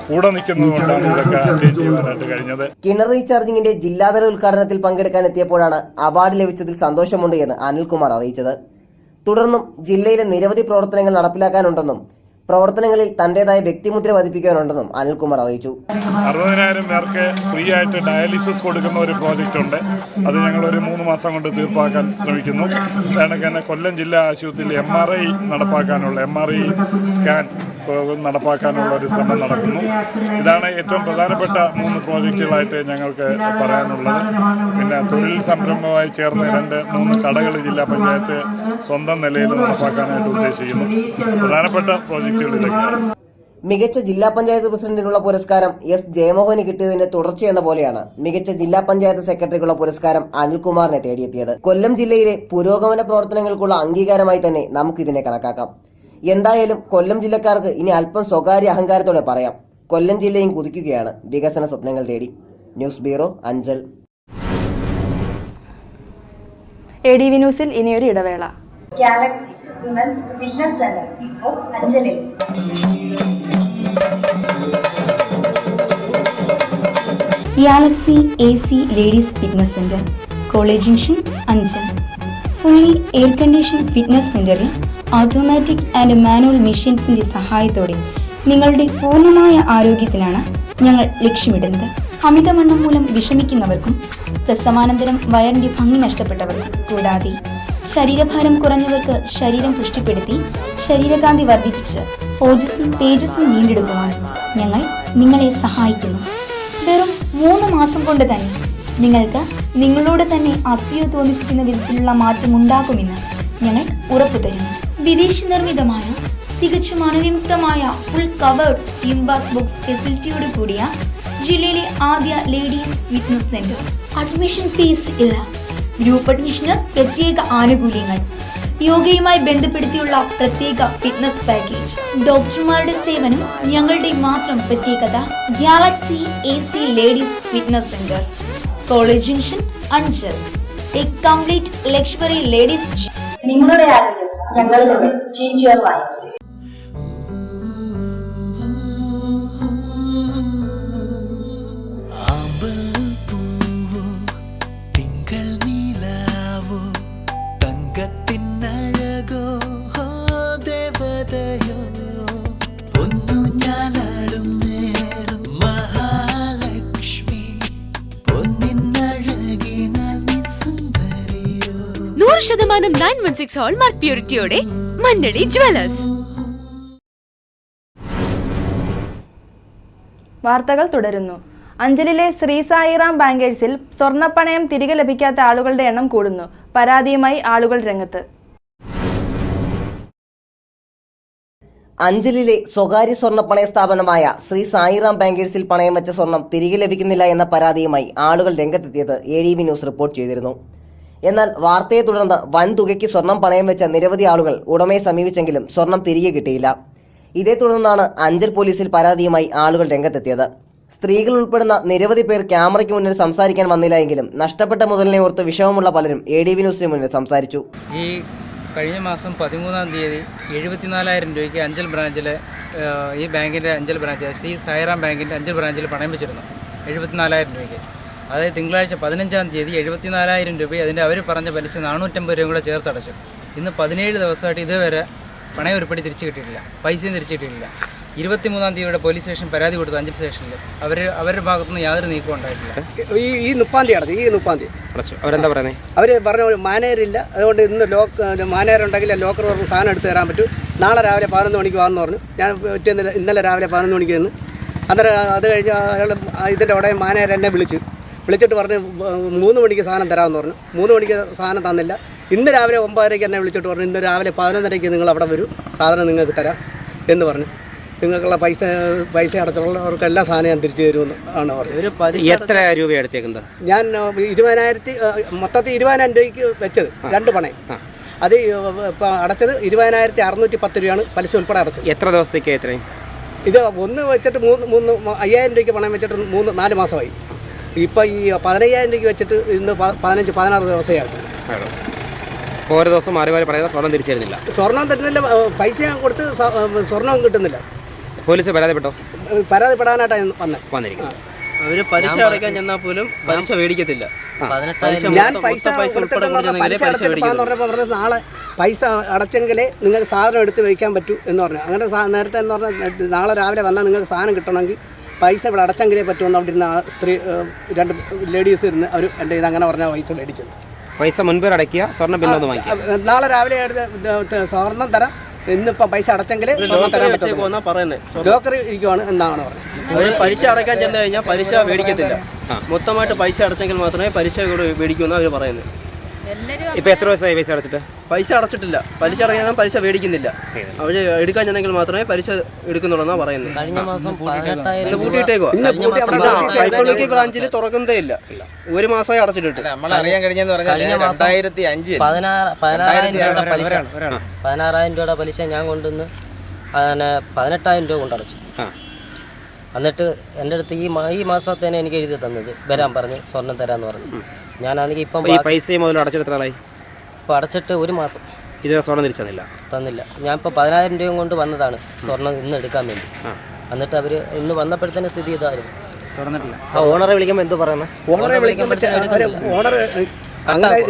കൂടെ നിൽക്കുന്നതുകൊണ്ടാണ് ഇതൊക്കെ അറ്റൻഡ് ചെയ്യാനായിട്ട് കഴിഞ്ഞത്. കിണർ റീചാർജിങ്ങിന്റെ ജില്ലാതല ഉദ്ഘാടനത്തിൽ പങ്കെടുക്കാൻ എത്തിയപ്പോഴാണ് അവാർഡ് ലഭിച്ചതിൽ സന്തോഷമുണ്ട് എന്ന് അനിൽകുമാർ അറിയിച്ചത്. തുടർന്നും ജില്ലയിലെ നിരവധി പ്രവർത്തനങ്ങൾ നടപ്പിലാക്കാനുണ്ടെന്നും പ്രവർത്തനങ്ങളിൽ തന്റേതായ വ്യക്തിമുദ്ര പതിപ്പിക്കാനുണ്ടെന്നും അനിൽകുമാർ അറിയിച്ചു. 60,000 പേർക്ക് ഫ്രീ ആയിട്ട് ഡയാലിസിസ് കൊടുക്കുന്ന ഒരു പ്രോജക്റ്റ് ഉണ്ട്. അത് ഞങ്ങളൊരു 3 മാസം കൊണ്ട് തീർപ്പാക്കാൻ ശ്രമിക്കുന്നു. അതാണ് തന്നെ കൊല്ലം ജില്ലാ ആശുപത്രിയിൽ MRI നടപ്പാക്കാനുള്ള MRI സ്കാൻ നടപ്പാക്കാനുള്ള ഒരു ശ്രമം നടക്കുന്നു. ഇതാണ് ഏറ്റവും പ്രധാനപ്പെട്ട 3 പ്രോജക്റ്റുകളായിട്ട് ഞങ്ങൾക്ക് പറയാനുള്ളത്. പിന്നെ തൊഴിൽ സംരംഭമായി ചേർന്ന് 2-3 കടകൾ ജില്ലാ പഞ്ചായത്ത് സ്വന്തം നിലയിൽ നടപ്പാക്കാനായിട്ട് ഉദ്ദേശിക്കുന്നു. പ്രധാനപ്പെട്ട പ്രോജക്റ്റുകൾ ഇതൊക്കെയാണ്. മികച്ച ജില്ലാ പഞ്ചായത്ത് പ്രസിഡന്റിനുള്ള പുരസ്കാരം എസ് ജയമോഹന് കിട്ടിയതിന്റെ തുടർച്ചയെന്ന പോലെയാണ് മികച്ച ജില്ലാ പഞ്ചായത്ത് സെക്രട്ടറിക്കുള്ള പുരസ്കാരം അനിൽകുമാറിനെ തേടിയെത്തിയത്. കൊല്ലം ജില്ലയിലെ പുരോഗമന പ്രവർത്തനങ്ങൾക്കുള്ള അംഗീകാരമായി തന്നെ നമുക്കിതിനെ കണക്കാക്കാം. എന്തായാലും കൊല്ലം ജില്ലക്കാർക്ക് ഇനി അല്പം സ്വകാര്യ അഹങ്കാരത്തോടെ പറയാം, കൊല്ലം ജില്ലയും കുതിക്കുകയാണ് വികസന സ്വപ്നങ്ങൾ തേടി. News bureau, Anchal. ADV ന്യൂസിൽ ഇനിയൊരു ഇടവേള. ഗാലക്സി വിമൻസ് ഫിറ്റ്നസ് സെന്റർ ഇപ്പോൾ അഞ്ചലിൽ. Galaxy AC ladies fitness centre, college junction, Anchal. Fully air condition fitness സെന്ററിൽ ഓട്ടോമാറ്റിക് ആൻഡ് മാനുവൽ മെഷീൻസിന്റെ സഹായത്തോടെ നിങ്ങളുടെ പൂർണ്ണമായ ആരോഗ്യത്തിനാണ് ഞങ്ങൾ ലക്ഷ്യമിടുന്നത്. അമിതവണ്ണം മൂലം വിഷമിക്കുന്നവർക്കും പ്രസവാനന്തരം വയറിന്റെ ഭംഗി നഷ്ടപ്പെട്ടവർക്കും കൂടാതെ ശരീരഭാരം കുറഞ്ഞവർക്ക് ശരീരം പുഷ്ടിപ്പെടുത്തി ശരീരകാന്തി വർദ്ധിപ്പിച്ച് ഓജസ്സും തേജസ്സും വീണ്ടെടുക്കുവാൻ ഞങ്ങൾ നിങ്ങളെ സഹായിക്കുന്നു. വെറും 3 മാസം കൊണ്ട് തന്നെ നിങ്ങൾക്ക് നിങ്ങളോട് തന്നെ അസൂയ തോന്നിപ്പിക്കുന്ന വിധത്തിലുള്ള മാറ്റം ഉണ്ടാകുമെന്ന് ഞങ്ങൾ ഉറപ്പു തരുന്നു. വിദേശ നിർമ്മിതമായ തികച്ചും അണുവിമുക്തമായ full covered steam bath box ഫെസിലിറ്റിയോട് കൂടിയ ജില്ലയിലെ ആദ്യ ladies fitness centre. Admission fees ഇല്ല. ഗ്രൂപ്പ് അഡ്മിഷന് പ്രത്യേക ആനുകൂല്യങ്ങൾ, യോഗയുമായി ബന്ധപ്പെടുത്തിയുള്ള പ്രത്യേക ഫിറ്റ്നസ് പാക്കേജ്, ഡോക്ടർമാരുടെ സേവനം ഞങ്ങളുടെ മാത്രം പ്രത്യേകത. Galaxy AC ladies fitness centre, college junction, Anchal. A complete luxury ladies gym. നിങ്ങളുടെ ആരോഗ്യം ഞങ്ങളിലൂടെ. Change your life. ശതമാനം 916 ഹോൾമാർക്ക് പ്യൂരിറ്റിയോടെ മഞ്ഞളി ജ്വല്ലേഴ്സ്. വാർത്തകൾ തുടരുന്നു. അഞ്ചലിലെ ശ്രീ സായിറാം ബാങ്കേഴ്സിൽ സ്വർണ്ണപ്പണയം തിരികെ ലഭിക്കാത്ത ആളുകളുടെ എണ്ണം കൂടുന്നു. പരാതിയുമായി ആളുകൾ രംഗത്ത്. അഞ്ചലിലെ സ്വകാര്യ സ്വർണ്ണപ്പണയ സ്ഥാപനമായ ശ്രീ സായിറാം ബാങ്കേഴ്സിൽ പണയം വെച്ച സ്വർണം തിരികെ ലഭിക്കുന്നില്ല എന്ന പരാതിയുമായി ആളുകൾ രംഗത്തെത്തിയത് ADV ന്യൂസ് റിപ്പോർട്ട് ചെയ്തിരുന്നു. എന്നാൽ വാർത്തയെ തുടർന്ന് വൻ തുകയ്ക്ക് സ്വർണം പണയം വെച്ച നിരവധി ആളുകൾ ഉടമയെ സമീപിച്ചെങ്കിലും സ്വർണം തിരികെ കിട്ടിയില്ല. ഇതേ തുടർന്നാണ് അഞ്ചൽ പോലീസിൽ പരാതിയുമായി ആളുകൾ രംഗത്തെത്തിയത്. സ്ത്രീകൾ ഉൾപ്പെടുന്ന നിരവധി പേർ ക്യാമറയ്ക്ക് മുന്നിൽ സംസാരിക്കാൻ വന്നില്ല എങ്കിലും നഷ്ടപ്പെട്ട മുതലിനെ ഓർത്ത് വിഷമമുള്ള പലരും ADV ന്യൂസിന് മുന്നിൽ സംസാരിച്ചു. ഈ കഴിഞ്ഞ മാസം 13-ാം തീയതി 74,000 രൂപയ്ക്ക് അഞ്ചൽ ബ്രാഞ്ചിലെ ഈ ബാങ്കിൻ്റെ അഞ്ചൽ ബ്രാഞ്ച് ശ്രീ സായിറാം ബാങ്കിൻ്റെ അഞ്ചൽ ബ്രാഞ്ചിൽ പണയം വെച്ചിരുന്നു 74,000 രൂപയ്ക്ക്. അതായത് തിങ്കളാഴ്ച 15-ാം തീയതി 74,000 രൂപ അതിൻ്റെ അവർ പറഞ്ഞ പലിശ 450 രൂപ കൂടെ ചേർത്തടച്ചു. ഇന്ന് 17 ദിവസമായിട്ട് ഇതുവരെ പണയം ഉരുപ്പടി തിരിച്ചു കിട്ടിയിട്ടില്ല, പൈസയും തിരിച്ചു കിട്ടിയിട്ടില്ല. 23-ാം തീയതിയുടെ പോലീസ് സ്റ്റേഷൻ പരാതി കൊടുത്തു, അഞ്ചൽ സ്റ്റേഷനിൽ. അവരുടെ ഭാഗത്തുനിന്ന് യാതൊരു നീക്കവും ഉണ്ടായിട്ടില്ല. ഈ 30-ാം തീയതി അടച്ചു. ഈ 30-ാം തീയതി അവരെന്താ പറയുന്നത്? അവർ പറഞ്ഞ മാനേജറില്ല, അതുകൊണ്ട് ഇന്ന് മാനേജർ ഉണ്ടെങ്കിൽ ലോക്കർ പറഞ്ഞ് സാധനം എടുത്ത് തരാൻ പറ്റും, നാളെ രാവിലെ 11 മണിക്ക് വന്നു പറഞ്ഞു. ഞാൻ ഇന്നലെ രാവിലെ 11 മണിക്ക് നിന്ന് അന്നേരം അത് കഴിഞ്ഞ് അയാൾ ഇതിൻ്റെ ഉടനെ മാനേജർ എന്നെ വിളിച്ചിട്ട് പറഞ്ഞ് 3 മണിക്ക് സാധനം തരാമെന്ന് പറഞ്ഞു. 3 മണിക്ക് സാധനം തന്നില്ല. ഇന്ന് രാവിലെ 9:30 എന്നെ വിളിച്ചിട്ട് പറഞ്ഞു ഇന്ന് രാവിലെ 11:30 നിങ്ങൾ അവിടെ വരൂ, സാധനം നിങ്ങൾക്ക് തരാം എന്ന് പറഞ്ഞു. നിങ്ങൾക്കുള്ള പൈസ അടച്ചുള്ളവർക്ക് എല്ലാ സാധനം ഞാൻ തിരിച്ചു തരുമെന്ന് ആണ് പറഞ്ഞത്. എത്ര രൂപ എടുത്തേക്കുന്നത്? ഞാൻ 20,000 മൊത്തത്തിൽ 20,000 രൂപയ്ക്ക് വെച്ചത് 2 പണയം. അത് ഇപ്പം അടച്ചത് 20,610 രൂപയാണ് പലിശ ഉൾപ്പെടെ അടച്ചത്. എത്ര ദിവസത്തേക്ക്? എത്രയും ഇത് ഒന്ന് വെച്ചിട്ട് 5,000 രൂപയ്ക്ക് പണയം വെച്ചിട്ട് 4 മാസമായി. ഇപ്പം ഈ 15,000 രൂപയ്ക്ക് വെച്ചിട്ട് ഇന്ന് 15-16 ദിവസമായിട്ട് ഓരോ ദിവസം മാറി മാറി പറയുന്നത് സ്വർണം തിരിച്ചു തരുന്നില്ല. സ്വർണം തരുന്നില്ല, പൈസ കൊടുത്ത് സ്വർണം കിട്ടുന്നില്ല. പോലീസ് പരാതിപ്പെട്ടോ? പരാതിപ്പെടാനായിട്ടാണ് വന്നിരിക്കുന്നത്. അവർ പലിശ അടയ്ക്കാൻ ചെന്നാൽ പോലും പലിശ മേടിക്കത്തില്ല. ഞാൻ പൈസ പറഞ്ഞപ്പോൾ നാളെ പൈസ അടച്ചെങ്കിലേ നിങ്ങൾക്ക് സാധനം എടുത്ത് വയ്ക്കാൻ പറ്റൂ എന്ന് പറഞ്ഞു. അങ്ങനെ നേരത്തെ എന്ന് പറഞ്ഞാൽ നാളെ രാവിലെ വന്നാൽ നിങ്ങൾക്ക് സാധനം കിട്ടണമെങ്കിൽ പൈസ ഇവിടെ അടച്ചെങ്കിലേ പറ്റുമെന്ന് അവിടെ ഇരുന്ന സ്ത്രീ 2 ലേഡീസ് ഇരുന്ന് അവർ എൻ്റെ ഇത് അങ്ങനെ പറഞ്ഞാൽ പൈസ മേടിച്ചത്. പൈസ മുൻപേ അടയ്ക്കുക, സ്വർണ്ണം ബില്ലൊന്നും വാങ്ങിക്കുക. നാളെ രാവിലെ സ്വർണം തരാം, ഇന്നിപ്പം പൈസ അടച്ചെങ്കിലേ സ്വർണ്ണം തരാൻ പറ്റുമെന്നാണ് പറയുന്നത്. ലോക്കർ ഇരിക്കുവാണ് എന്നാണ് പറഞ്ഞത്. പലിശ അടയ്ക്കാൻ ചെന്ന് കഴിഞ്ഞാൽ പലിശ മേടിക്കത്തില്ല, മൊത്തമായിട്ട് പൈസ അടച്ചെങ്കിൽ മാത്രമേ പലിശ കൂടെ മേടിക്കുമെന്ന് അവർ പറയുന്നത്. ഇപ്പം എത്ര ദിവസമായി പൈസ അടച്ചിട്ട്? പൈസ അടച്ചിട്ടില്ല, പലിശ അടയ്ക്കാൻ പലിശ മേടിക്കുന്നില്ല. അവർ എടുക്കാൻ ചെന്നെങ്കിൽ മാത്രമേ പലിശ എടുക്കുന്നുള്ളൂ പറയുന്നത്. കഴിഞ്ഞ മാസം 18,000 കൂട്ടിയിട്ടേക്കോ? കൈപ്പള്ളിക്ക് ബ്രാഞ്ചിൽ തുറക്കുന്നതേ ഇല്ല, 1 മാസമായി അടച്ചിട്ടിട്ട്. നമ്മൾ അറിയാൻ കഴിഞ്ഞെന്ന് പറഞ്ഞാൽ 2005 16,000 രൂപയുടെ പലിശ ഞാൻ കൊണ്ടുവന്ന് 18,000 രൂപ കൊണ്ടടച്ചു. എന്നിട്ട് എൻ്റെ അടുത്ത് ഈ മാസത്തേനെ എനിക്ക് എഴുതി തന്നത് വരാൻ പറഞ്ഞ് സ്വർണം തരാമെന്ന് പറഞ്ഞു. ഞാനാണെങ്കിൽ ഇപ്പം പൈസയും മുതൽ അടച്ചെടുത്തായി ഇപ്പോൾ അടച്ചിട്ട് 1 മാസം ഇത് സ്വർണ്ണം തന്നില്ല. ഞാൻ ഇപ്പോൾ 10,000 രൂപ കൊണ്ട് വന്നതാണ് സ്വർണ്ണം ഇന്ന് എടുക്കാൻ വേണ്ടി. എന്നിട്ട് അവർ ഇന്ന് വന്നപ്പോഴത്തേന് സ്ഥിതി ഇതായിരുന്നു. ഓണറെ വിളിക്കുമ്പോൾ എന്ത് പറയുന്നത്? ഓണറെ വിളിക്കുമ്പോൾ ഓണർ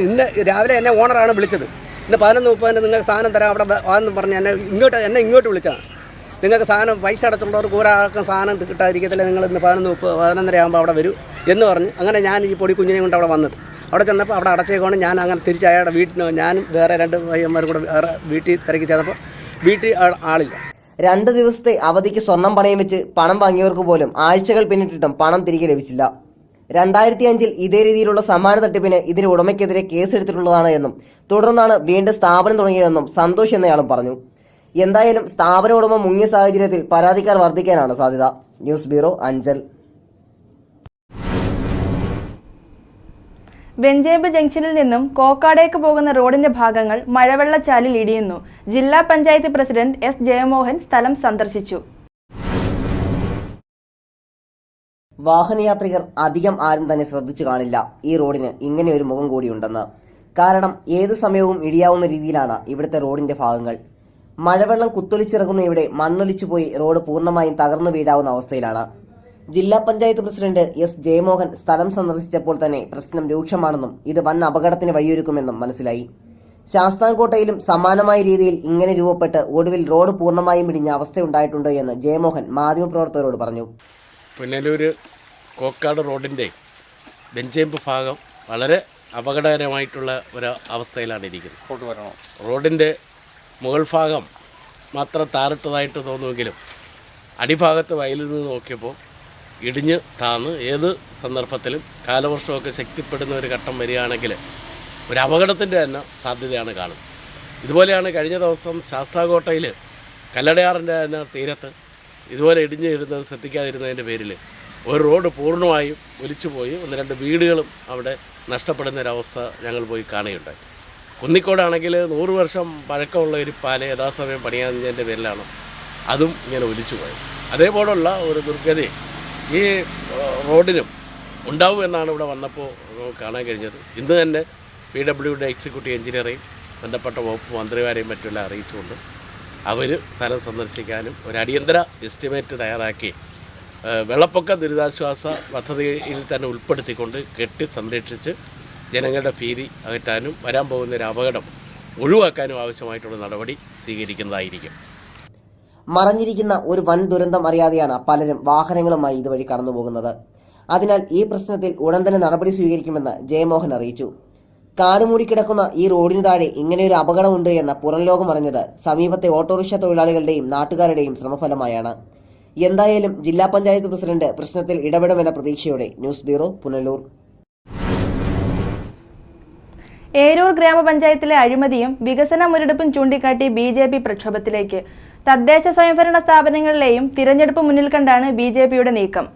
ഇന്ന് രാവിലെ എന്നെ ഓണറാണ് വിളിച്ചത്. ഇന്ന് 11:30 നിങ്ങൾക്ക് സാധനം തരാം അവിടെ വന്ന് പറഞ്ഞ് എന്നെ ഇങ്ങോട്ട് വിളിച്ചതാണ്. നിങ്ങൾക്ക് സാധനം പൈസ അടച്ചുള്ളവർക്ക് ഒരാൾക്കും സാധനം കിട്ടാതിരിക്കത്തില്ല, നിങ്ങൾ ഇന്ന് 11:30 11:30 ആകുമ്പോൾ അവിടെ വരൂ എന്ന് പറഞ്ഞ് അങ്ങനെ ഞാൻ ഈ പൊടി കുഞ്ഞിനെ കൊണ്ട് അവിടെ വന്നത്. അവിടെ ചെന്നപ്പോൾ അവിടെ അടച്ചേക്കാണ്. ഞാൻ അങ്ങനെ തിരിച്ച് അയാളുടെ വീട്ടിൽ ഞാനും വേറെ 2 പയ്യന്മാരും കൂടെ വേറെ വീട്ടിൽ തിരക്കി ചെന്നപ്പോൾ വീട്ടിൽ ആളില്ല. 2 ദിവസത്തെ അവധിക്ക് സ്വർണം പണയം വെച്ച് പണം വാങ്ങിയവർക്ക് പോലും ആഴ്ചകൾ പിന്നിട്ടിട്ടും പണം തിരികെ ലഭിച്ചില്ല. 2005 ഇതേ രീതിയിലുള്ള സമാന തട്ടിപ്പിന് ഇതിന് ഉടമയ്ക്കെതിരെ കേസെടുത്തിട്ടുള്ളതാണ് എന്നും തുടർന്നാണ് വീണ്ടും സ്ഥാപനം തുടങ്ങിയതെന്നും സന്തോഷ് എന്നയാളും പറഞ്ഞു. എന്തായാലും സ്ഥാപന ഉടമ മുങ്ങിയ സാഹചര്യത്തിൽ പരാതിക്കാർ വർദ്ധിക്കാനാണ് സാധ്യത. News bureau, Anchal. വെഞ്ചേമ്പ് ജംഗ്ഷനിൽ നിന്നും കോക്കാടേക്ക് പോകുന്ന റോഡിന്റെ ഭാഗങ്ങൾ മഴവെള്ളച്ചാലിൽ ഇടിയുന്നു. ജില്ലാ പഞ്ചായത്ത് പ്രസിഡന്റ് S. ജയമോഹൻ സ്ഥലം സന്ദർശിച്ചു. വാഹനയാത്രികർ അധികം ആരും തന്നെ ശ്രദ്ധിച്ചു കാണില്ല ഈ റോഡിന് ഇങ്ങനെ ഒരു മുഖം കൂടിയുണ്ടെന്ന്. കാരണം ഏതു സമയവും ഇടിയാവുന്ന രീതിയിലാണ് ഇവിടുത്തെ റോഡിന്റെ ഭാഗങ്ങൾ. മഴവെള്ളം കുത്തൊലിച്ചിറങ്ങുന്ന ഇവിടെ മണ്ണൊലിച്ചുപോയി റോഡ് പൂർണ്ണമായും തകർന്നു വീഴാവുന്ന അവസ്ഥയിലാണ്. ജില്ലാ പഞ്ചായത്ത് പ്രസിഡന്റ് S. ജയമോഹൻ സ്ഥലം സന്ദർശിച്ചപ്പോൾ തന്നെ പ്രശ്നം രൂക്ഷമാണെന്നും ഇത് വൻ അപകടത്തിന് വഴിയൊരുക്കുമെന്നും മനസ്സിലായി. ശാസ്താംകോട്ടയിലും സമാനമായ രീതിയിൽ ഇങ്ങനെ രൂപപ്പെട്ട് ഒടുവിൽ റോഡ് പൂർണ്ണമായും ഇടിഞ്ഞ അവസ്ഥയുണ്ടായിട്ടുണ്ട് എന്ന് ജയമോഹൻ മാധ്യമപ്രവർത്തകരോട് പറഞ്ഞു. പുനലൂര് കോക്കാട് റോഡിൻ്റെ വെഞ്ചേമ്പ് ഭാഗം വളരെ അപകടകരമായിട്ടുള്ള ഒരു അവസ്ഥയിലാണ് ഇരിക്കുന്നത്. റോഡിൻ്റെ മുകൾ ഭാഗം മാത്രം താറിട്ടതായിട്ട് തോന്നുമെങ്കിലും അടിഭാഗത്ത് വയലിൽ നിന്ന് നോക്കിയപ്പോൾ ഇടിഞ്ഞ് താന്ന് ഏത് സന്ദർഭത്തിലും കാലവർഷമൊക്കെ ശക്തിപ്പെടുന്ന ഒരു ഘട്ടം വരികയാണെങ്കിൽ ഒരു അപകടത്തിൻ്റെ തന്നെ സാധ്യതയാണ് കാണുന്നത്. ഇതുപോലെയാണ് കഴിഞ്ഞ ദിവസം ശാസ്താംകോട്ടയിൽ കല്ലടയാറിൻ്റെ തന്നെ തീരത്ത് ഇതുപോലെ ഇടിഞ്ഞു ഇരുന്നത് ശ്രദ്ധിക്കാതിരുന്നതിൻ്റെ പേരിൽ ഒരു റോഡ് പൂർണ്ണമായും ഒലിച്ചുപോയി 1-2 വീടുകളും അവിടെ നഷ്ടപ്പെടുന്നൊരവസ്ഥ ഞങ്ങൾ പോയി കാണുകയുണ്ടായി. കുന്നിക്കോടാണെങ്കിൽ 100 വർഷം പഴക്കമുള്ള ഒരു പാലം യഥാസമയം പണിയാഞ്ഞതിൻ്റെ പേരിലാണ് അതും ഇങ്ങനെ ഒലിച്ചുപോയത്. അതേപോലുള്ള ഒരു ദുർഗതി ഈ റോഡിനും ഉണ്ടാവും എന്നാണ് ഇവിടെ വന്നപ്പോൾ കാണാൻ കഴിഞ്ഞത്. ഇന്ന് തന്നെ PWD എക്സിക്യൂട്ടീവ് എഞ്ചിനീയറെയും ബന്ധപ്പെട്ട വകുപ്പ് മന്ത്രിമാരെയും മറ്റുമെല്ലാം അറിയിച്ചുകൊണ്ട് അവർ സ്ഥലം സന്ദർശിക്കാനും ഒരു അടിയന്തര എസ്റ്റിമേറ്റ് തയ്യാറാക്കി വെള്ളപ്പൊക്ക ദുരിതാശ്വാസ പദ്ധതിയിൽ തന്നെ ഉൾപ്പെടുത്തിക്കൊണ്ട് കെട്ടി സംരക്ഷിച്ച് ജനങ്ങളുടെ ഭീതി അകറ്റാനും വരാൻ പോകുന്ന ഒരു അപകടം ഒഴിവാക്കാനും ആവശ്യമായിട്ടുള്ള നടപടി സ്വീകരിക്കുന്നതായിരിക്കും. മറഞ്ഞിരിക്കുന്ന ഒരു വൻ ദുരന്തം അറിയാതെയാണ് പലരും വാഹനങ്ങളുമായി ഇതുവഴി കടന്നുപോകുന്നത്. അതിനാൽ ഈ പ്രശ്നത്തിൽ ഉടൻ തന്നെ നടപടി സ്വീകരിക്കുമെന്ന് ജയമോഹൻ അറിയിച്ചു. കാടുമൂടി കിടക്കുന്ന ഈ റോഡിനു താഴെ ഇങ്ങനെയൊരു അപകടമുണ്ട് എന്ന പുറം ലോകം അറിഞ്ഞത് സമീപത്തെ ഓട്ടോറിക്ഷ തൊഴിലാളികളുടെയും നാട്ടുകാരുടെയും ശ്രമഫലമായാണ്. എന്തായാലും ജില്ലാ പഞ്ചായത്ത് പ്രസിഡന്റ് പ്രശ്നത്തിൽ ഇടപെടുമെന്ന പ്രതീക്ഷയോടെ ന്യൂസ് ബ്യൂറോ, പുനലൂർ. ഏരൂർ ഗ്രാമപഞ്ചായത്തിലെ അഴിമതിയും വികസന മുരടിപ്പും ചൂണ്ടിക്കാട്ടി BJP പ്രക്ഷോഭത്തിലേക്ക്. തദ്ദേശ സ്വയംഭരണ സ്ഥാപനങ്ങളിലെയും തിരഞ്ഞെടുപ്പ് മുന്നിൽ കണ്ടാണ് BJPയുടെ നീക്കം.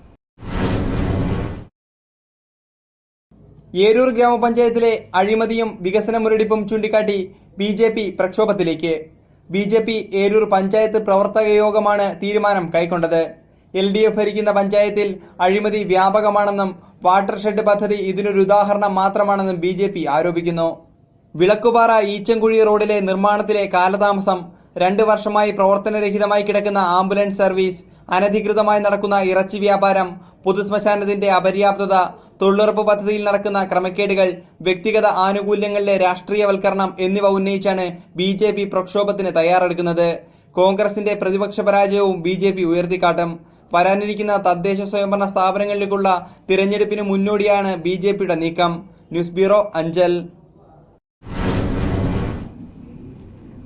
ഏരൂർ ഗ്രാമപഞ്ചായത്തിലെ അഴിമതിയും വികസന മുരടിപ്പും ചൂണ്ടിക്കാട്ടി BJP പ്രക്ഷോഭത്തിലേക്ക്. BJP ഏരൂർ പഞ്ചായത്ത് പ്രവർത്തക യോഗമാണ് തീരുമാനം കൈക്കൊണ്ടത്. LDF ഭരിക്കുന്ന പഞ്ചായത്തിൽ അഴിമതി വ്യാപകമാണെന്നും വാട്ടർഷെഡ് പദ്ധതി ഇതിനൊരു ഉദാഹരണം മാത്രമാണെന്നും BJP ആരോപിക്കുന്നു. വിളക്കുപാറ ഈച്ചൻകുഴി റോഡിലെ നിർമ്മാണത്തിലെ കാലതാമസം, 2 വർഷമായി പ്രവർത്തനരഹിതമായി കിടക്കുന്ന ആംബുലൻസ് സർവീസ്, അനധികൃതമായി നടക്കുന്ന ഇറച്ചി വ്യാപാരം, പൊതുശ്മശാനത്തിന്റെ അപര്യാപ്തത, തൊഴിലുറപ്പ് പദ്ധതിയിൽ നടക്കുന്ന ക്രമക്കേടുകൾ, വ്യക്തിഗത ആനുകൂല്യങ്ങളിലെ രാഷ്ട്രീയവൽക്കരണം എന്നിവ ഉന്നയിച്ചാണ് BJP പ്രക്ഷോഭത്തിന് തയ്യാറെടുക്കുന്നത്. കോൺഗ്രസിന്റെ പ്രതിപക്ഷ പരാജയവും BJP ഉയർത്തിക്കാട്ടും. വരാനിരിക്കുന്ന തദ്ദേശ സ്വയംഭരണ സ്ഥാപനങ്ങളിലേക്കുള്ള തിരഞ്ഞെടുപ്പിന് മുന്നോടിയാണ് BJPയുടെ നീക്കം. News bureau, Anchal.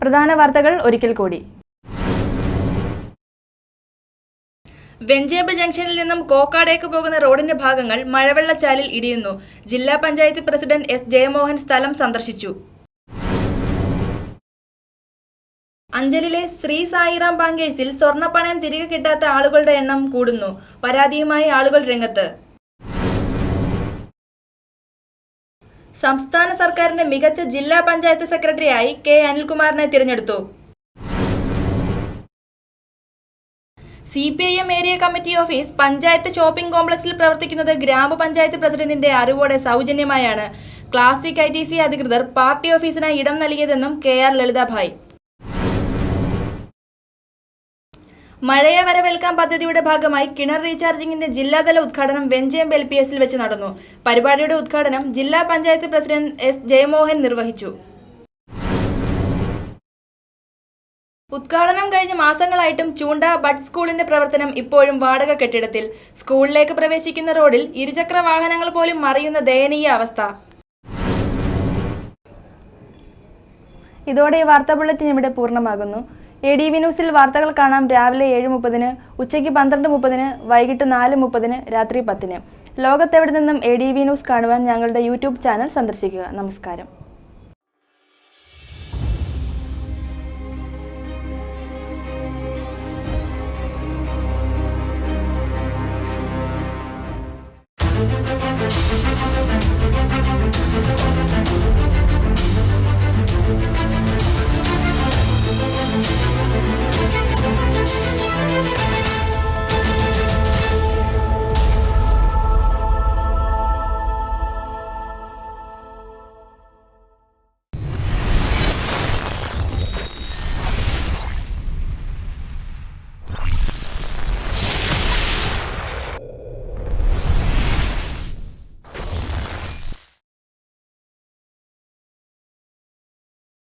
പ്രധാന വാർത്തകൾ ഒരിക്കൽ കൂടി. വെഞ്ചേമ്പ് ജംഗ്ഷനിൽ നിന്നും കോക്കാടേക്ക് പോകുന്ന റോഡിന്റെ ഭാഗങ്ങൾ മഴവെള്ളച്ചാലിൽ ഇടിയുന്നു. ജില്ലാ പഞ്ചായത്ത് പ്രസിഡന്റ് S. ജയമോഹൻ സ്ഥലം സന്ദർശിച്ചു. അഞ്ചലിലെ ശ്രീ സായിറാം ബാങ്കേഴ്സിൽ സ്വർണ്ണപ്പണയം തിരികെ കിട്ടാത്ത ആളുകളുടെ എണ്ണം കൂടുന്നു. പരാതിയുമായി ആളുകൾ രംഗത്ത്. സംസ്ഥാന സർക്കാരിന്റെ മികച്ച ജില്ലാ പഞ്ചായത്ത് സെക്രട്ടറിയായി K. അനിൽകുമാറിനെ തിരഞ്ഞെടുത്തു. CPIM area committee office panchayat shopping കോംപ്ലക്സിൽ പ്രവർത്തിക്കുന്നത് ഗ്രാമപഞ്ചായത്ത് പ്രസിഡന്റിന്റെ അറിവോടെ സൗജന്യമായാണ്. ക്ലാസിക് ITC അധികൃതർ പാർട്ടി ഓഫീസിനായി ഇടം നൽകിയതെന്നും KR ലളിതാഭായ്. മഴയെ വരവേൽക്കാൻ പദ്ധതിയുടെ ഭാഗമായി കിണർ റീചാർജിംഗിന്റെ ജില്ലാതല ഉദ്ഘാടനം വെഞ്ചേമ്പ് LPSൽ വെച്ച് നടന്നു. പരിപാടിയുടെ ഉദ്ഘാടനം ജില്ലാ പഞ്ചായത്ത് പ്രസിഡന്റ് S. ജയമോഹൻ നിർവഹിച്ചു. ഉദ്ഘാടനം കഴിഞ്ഞ മാസങ്ങളായിട്ടും ചൂണ്ട ബഡ് സ്കൂളിന്റെ പ്രവർത്തനം ഇപ്പോഴും വാടക കെട്ടിടത്തിൽ. സ്കൂളിലേക്ക് പ്രവേശിക്കുന്ന റോഡിൽ ഇരുചക്ര വാഹനങ്ങൾ പോലും മറിയുന്ന ദയനീയ അവസ്ഥ. ഇതോടെ ഈ വാർത്താ ബുള്ളറ്റിൻ ഇവിടെ പൂർണ്ണമാകുന്നു. ADV ന്യൂസിൽ വാർത്തകൾ കാണാം രാവിലെ 7:30, ഉച്ചയ്ക്ക് 12:30, വൈകിട്ട് 4:30, രാത്രി 10. ലോകത്തെവിടെ നിന്നും ADV ന്യൂസ് കാണുവാൻ ഞങ്ങളുടെ YouTube ചാനൽ സന്ദർശിക്കുക. നമസ്കാരം.